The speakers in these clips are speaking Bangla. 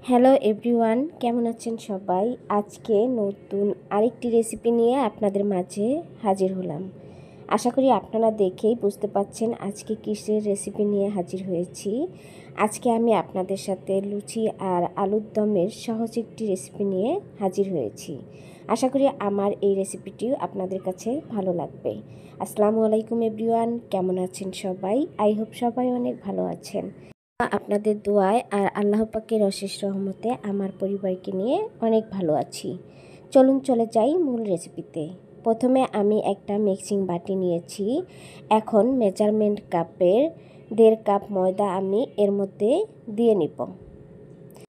হ্যালো এভরিওয়ান, কেমন আছেন সবাই? আজকে নতুন আরেকটি রেসিপি নিয়ে আপনাদের মাঝে হাজির হলাম। আশা করি আপনারা দেখেই বুঝতে পারছেন আজকে কিসের রেসিপি নিয়ে হাজির হয়েছি। আজকে আমি আপনাদের সাথে লুচি আর আলুর দমের সহজ একটি রেসিপি নিয়ে হাজির হয়েছি। আশা করি আমার এই রেসিপিটিও আপনাদের কাছে ভালো লাগবে। আসসালামু আলাইকুম এভরিওয়ান, কেমন আছেন সবাই? আই হোপ সবাই অনেক ভালো আছেন। আপনাদের দোয়ায় আর আল্লাহ পাকের অশেষ রহমতে আমার পরিবারকে নিয়ে অনেক ভালো আছি। চলুন চলে যাই মূল রেসিপিতে। প্রথমে আমি একটা মিক্সিং বাটি নিয়েছি। এখন মেজারমেন্ট কাপের 1.5 কাপ ময়দা আমি এর মধ্যে দিয়ে নিব।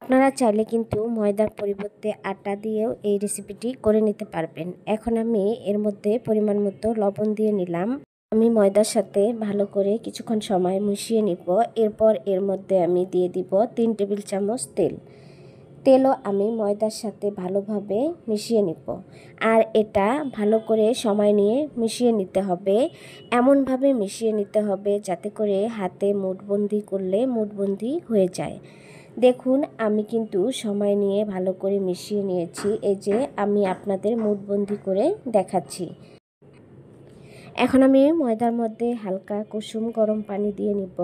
আপনারা চাইলে কিন্তু ময়দার পরিবর্তে আটা দিয়েও এই রেসিপিটি করে নিতে পারবেন। এখন আমি এর মধ্যে পরিমাণ মতো লবণ দিয়ে নিলাম। আমি ময়দার সাথে ভালো করে কিছুক্ষণ সময় মিশিয়ে নিব। এরপর এর মধ্যে আমি দিয়ে দিব 3 টেবিল চামচ তেলও আমি ময়দার সাথে ভালোভাবে মিশিয়ে নিব। আর এটা ভালো করে সময় নিয়ে মিশিয়ে নিতে হবে। এমনভাবে মিশিয়ে নিতে হবে যাতে করে হাতে মুঠবন্দি করলে মুঠবন্দি হয়ে যায়। দেখুন আমি কিন্তু সময় নিয়ে ভালো করে মিশিয়ে নিয়েছি। এই যে আমি আপনাদের মুঠবন্দি করে দেখাচ্ছি। এখন আমি ময়দার মধ্যে হালকা কুসুম গরম পানি দিয়ে নিব।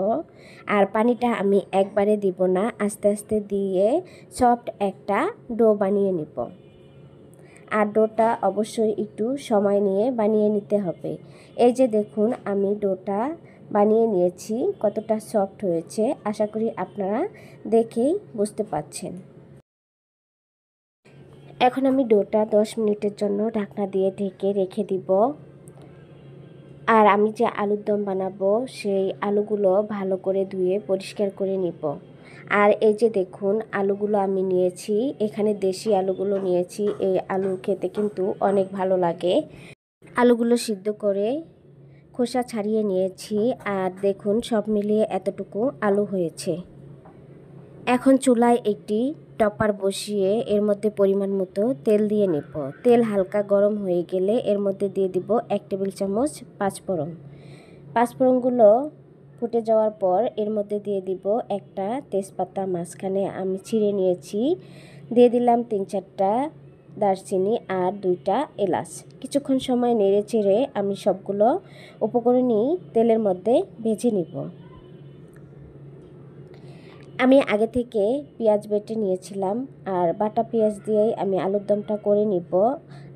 আর পানিটা আমি একবারে দিব না, আস্তে আস্তে দিয়ে সফট একটা ডো বানিয়ে নিব। আর ডোটা অবশ্যই একটু সময় নিয়ে বানিয়ে নিতে হবে। এই যে দেখুন আমি ডোটা বানিয়ে নিয়েছি, কতটা সফট হয়েছে আশা করি আপনারা দেখেই বুঝতে পারছেন। এখন আমি ডোটা 10 মিনিটের জন্য ঢাকনা দিয়ে ঢেকে রেখে দিব। আর আমি যে আলুর দম বানাবো সেই আলুগুলো ভালো করে ধুয়ে পরিষ্কার করে নিব। আর এই যে দেখুন আলুগুলো আমি নিয়েছি, এখানে দেশি আলুগুলো নিয়েছি। এই আলু খেতে কিন্তু অনেক ভালো লাগে। আলুগুলো সিদ্ধ করে খোসা ছাড়িয়ে নিয়েছি। আর দেখুন সব মিলিয়ে এতটুকু আলু হয়েছে। এখন চুলায় একটি টপার বসিয়ে এর মধ্যে পরিমাণ মতো তেল দিয়ে নেব। তেল হালকা গরম হয়ে গেলে এর মধ্যে দিয়ে দিব 1 টেবিল চামচ পাঁচফোড়ন। পাঁচফোড়নগুলো ফুটে যাওয়ার পর এর মধ্যে দিয়ে দিব একটা তেজপাতা মাঝখানে আমি ছিঁড়ে নিয়েছি। দিয়ে দিলাম 3-4টা দারচিনি আর 2টা এলাচ। কিছুক্ষণ সময় নেড়ে চেড়ে আমি সবগুলো উপকরণই তেলের মধ্যে ভেজে নিব। আমি আগে থেকে পেঁয়াজ বেটে নিয়েছিলাম, আর বাটা পেঁয়াজ দিয়েই আমি আলুর দমটা করে নিব।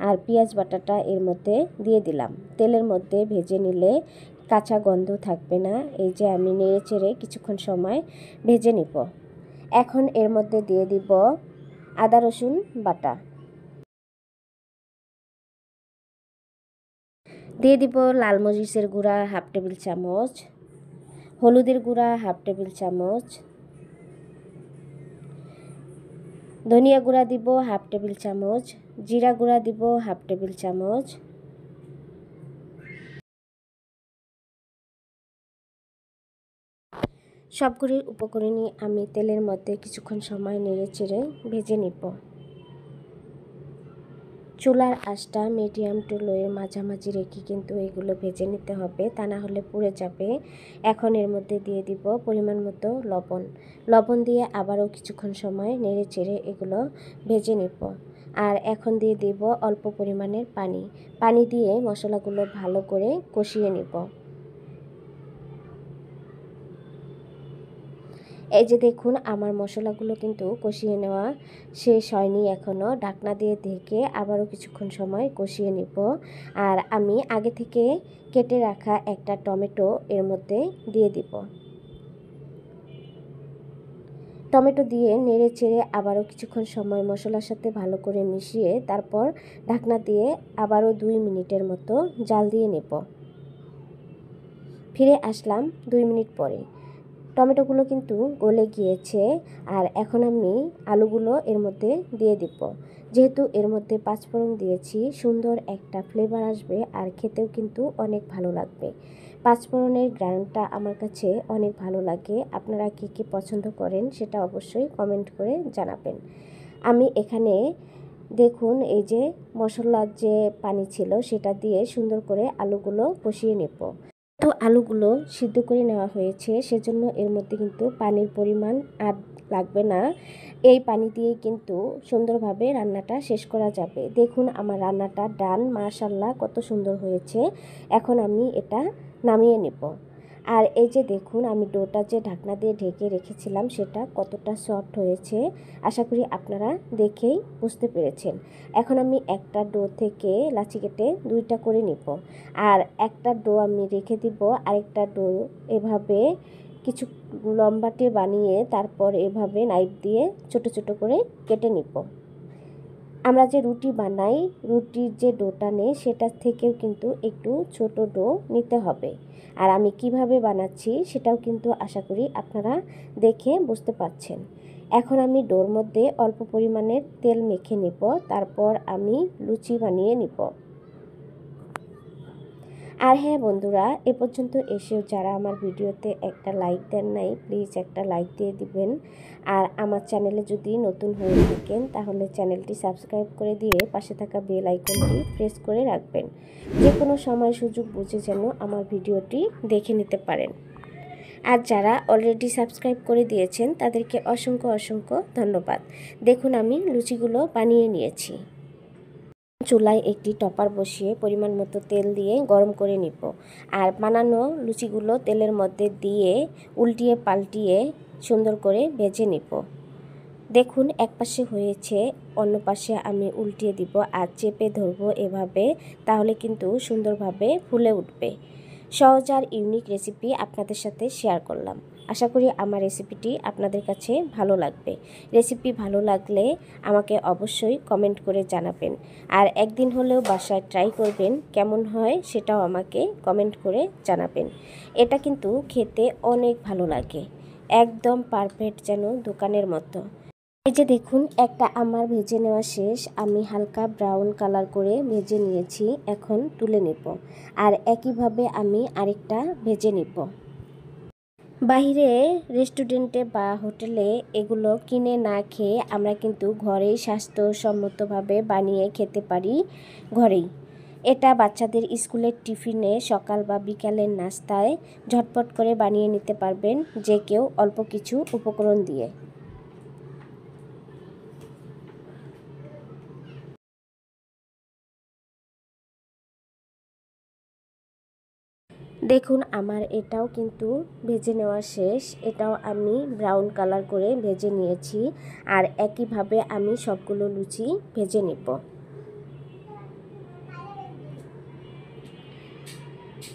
আর পেঁয়াজ বাটাটা এর মধ্যে দিয়ে দিলাম। তেলের মধ্যে ভেজে নিলে কাঁচা গন্ধ থাকবে না। এই যে আমি নেড়ে চেড়ে কিছুক্ষণ সময় ভেজে নিব। এখন এর মধ্যে দিয়ে দিব আদা রসুন বাটা, দিয়ে দিব লাল মরিচের গুঁড়া 1/2 টেবিল চামচ, হলুদের গুঁড়া 1/2 টেবিল চামচ, ধনিয়া গুঁড়া দিব 1/2 টেবিল চামচ, জিরা গুঁড়া দিব 1/2 টেবিল চামচ, সবগুলি উপকরণই আমি তেলের মধ্যে কিছুক্ষণ সময় নেড়ে চেড়ে ভেজে নিব। চুলার আঁচটা মিডিয়াম টু লোয়ের মাঝামাঝি রেখে কিন্তু এগুলো ভেজে নিতে হবে, তা না হলে পুড়ে যাবে। এখন এর মধ্যে দিয়ে দিব পরিমাণ মতো লবণ দিয়ে আবারও কিছুক্ষণ সময় নেড়ে চেড়ে এগুলো ভেজে নিব। আর এখন দিয়ে দিব অল্প পরিমাণের পানি দিয়ে মশলাগুলো ভালো করে কষিয়ে নিব। এই যে দেখুন আমার মশলাগুলো কিন্তু কষিয়ে নেওয়া শেষ হয়নি এখনও। ঢাকনা দিয়ে ঢেকে আবারও কিছুক্ষণ সময় কষিয়ে নিব। আর আমি আগে থেকে কেটে রাখা একটা টমেটো এর মধ্যে দিয়ে দিব। টমেটো দিয়ে নেড়ে চেড়ে আবারও কিছুক্ষণ সময় মশলার সাথে ভালো করে মিশিয়ে তারপর ঢাকনা দিয়ে আবারও 2 মিনিটের মতো জাল দিয়ে নেব। ফিরে আসলাম 2 মিনিট পরে। টমেটোগুলো কিন্তু গলে গিয়েছে। আর এখন আমি আলুগুলো এর মধ্যে দিয়ে দিব। যেহেতু এর মধ্যে পাঁচফোড়ন দিয়েছি, সুন্দর একটা ফ্লেভার আসবে আর খেতেও কিন্তু অনেক ভালো লাগবে। পাঁচফোড়নের ঘ্রাণটা আমার কাছে অনেক ভালো লাগে। আপনারা কী কী পছন্দ করেন সেটা অবশ্যই কমেন্ট করে জানাবেন। আমি এখানে দেখুন এই যে মশলার যে পানি ছিল সেটা দিয়ে সুন্দর করে আলুগুলো কষিয়ে নেব। তো আলুগুলো সিদ্ধ করে নেওয়া হয়েছে, সেজন্য এর মধ্যে কিন্তু পানির পরিমাণ আর লাগবে না। এই পানি দিয়েই কিন্তু সুন্দরভাবে রান্নাটা শেষ করা যাবে। দেখুন আমার রান্নাটা ডান, মাশাআল্লাহ কত সুন্দর হয়েছে। এখন আমি এটা নামিয়ে নেব। আর এই যে দেখুন আমি ডোটা যে ঢাকনা দিয়ে ঢেকে রেখেছিলাম সেটা কতটা সফট হয়েছে, আশা করি আপনারা দেখেই বুঝতে পেরেছেন। এখন আমি একটা ডো থেকে লাচি কেটে দুইটা করে নিব। আর একটা ডো আমি রেখে দিব, আরেকটা ডো এভাবে কিছু লম্বাটে বানিয়ে তারপর এভাবে নাইফ দিয়ে ছোট ছোট করে কেটে নিব। আমরা যে রুটি বানাই, রুটির যে ডোটা নেই সেটার থেকেও কিন্তু একটু ছোট ডো নিতে হবে। আর আমি কিভাবে বানাচ্ছি সেটাও কিন্তু আশা করি আপনারা দেখে বুঝতে পারছেন। এখন আমি ডোর মধ্যে অল্প পরিমাণের তেল মেখে নিব, তারপর আমি লুচি বানিয়ে নিব। আর হ্যাঁ বন্ধুরা, এ পর্যন্ত এসেও যারা আমার ভিডিওতে একটা লাইক দেন নাই, প্লিজ একটা লাইক দিয়ে দিবেন। আর আমার চ্যানেলে যদি নতুন হয়ে থাকেন তাহলে চ্যানেলটি সাবস্ক্রাইব করে দিয়ে পাশে থাকা বেল আইকনটি প্রেস করে রাখবেন, যে কোনো সময় সুযোগ বুঝে যেন আমার ভিডিওটি দেখে নিতে পারেন। আর যারা অলরেডি সাবস্ক্রাইব করে দিয়েছেন তাদেরকে অসংখ্য অসংখ্য ধন্যবাদ। দেখুন আমি লুচিগুলো বানিয়ে নিয়েছি। চুলায় একটি টপার বসিয়ে পরিমাণ মতো তেল দিয়ে গরম করে নিব। আর বানানো লুচিগুলো তেলের মধ্যে দিয়ে উল্টিয়ে পাল্টিয়ে সুন্দর করে ভেজে নিব। দেখুন এক পাশে হয়েছে, অন্য পাশে আমি উল্টিয়ে দিব আর চেপে ধরবো এভাবে, তাহলে কিন্তু সুন্দরভাবে ফুলে উঠবে। সহজ আর ইউনিক রেসিপি আপনাদের সাথে শেয়ার করলাম। আশা করি আমার রেসিপিটি আপনাদের কাছে ভালো লাগবে। রেসিপি ভালো লাগলে আমাকে অবশ্যই কমেন্ট করে জানাবেন। আর একদিন হলেও বাসায় ট্রাই করবেন, কেমন হয় সেটাও আমাকে কমেন্ট করে জানাবেন। এটা কিন্তু খেতে অনেক ভালো লাগে, একদম পারফেক্ট যেন দোকানের মতো। এই যে দেখুন একটা আমার ভেজে নেওয়া শেষ, আমি হালকা ব্রাউন কালার করে ভেজে নিয়েছি, এখন তুলে নেব। আর একইভাবে আমি আরেকটা ভেজে নেব। বাইরে রেস্টুরেন্টে বা হোটেলে এগুলো কিনে না খেয়ে আমরা কিন্তু ঘরেই স্বাস্থ্যসম্মতভাবে বানিয়ে খেতে পারি ঘরেই। এটা বাচ্চাদের স্কুলের টিফিনে, সকাল বা বিকালের নাস্তায় ঝটপট করে বানিয়ে নিতে পারবেন, যে কেউ অল্প কিছু উপকরণ দিয়ে। দেখুন আমার এটাও কিন্তু ভেজে নেওয়া শেষ, এটাও আমি ব্রাউন কালার করে ভেজে নিয়েছি। আর একইভাবে আমি সবগুলো লুচি ভেজে নেব।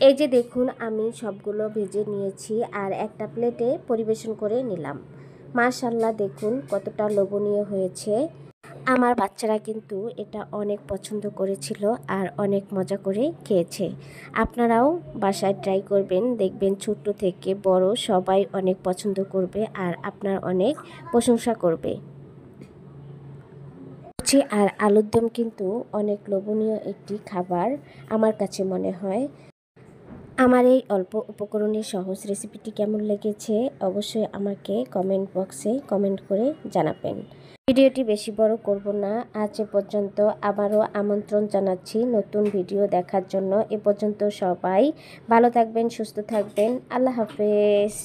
এই যে দেখুন আমি সবগুলো ভেজে নিয়েছি আর একটা প্লেটে পরিবেশন করে নিলাম। মাশাআল্লাহ দেখুন কতটা লোভনীয় হয়েছে। আমার বাচ্চারা কিন্তু এটা অনেক পছন্দ করেছিল আর অনেক মজা করে খেয়েছে। আপনারাও বাসায় ট্রাই করবেন, দেখবেন ছোট থেকে বড় সবাই অনেক পছন্দ করবে আর আপনার অনেক প্রশংসা করবে। লুচি আর আলুর দম কিন্তু অনেক লোভনীয় একটি খাবার আমার কাছে মনে হয়। আমার এই অল্প উপকরণের সহজ রেসিপিটি কেমন লেগেছে অবশ্যই আমাকে কমেন্ট বক্সে কমেন্ট করে জানাবেন। ভিডিওটি বেশি বড় করব না, আজ এ পর্যন্ত। আবারও আমন্ত্রণ জানাচ্ছি নতুন ভিডিও দেখার জন্য। এ পর্যন্ত সবাই ভালো থাকবেন, সুস্থ থাকবেন। আল্লাহ হাফেজ।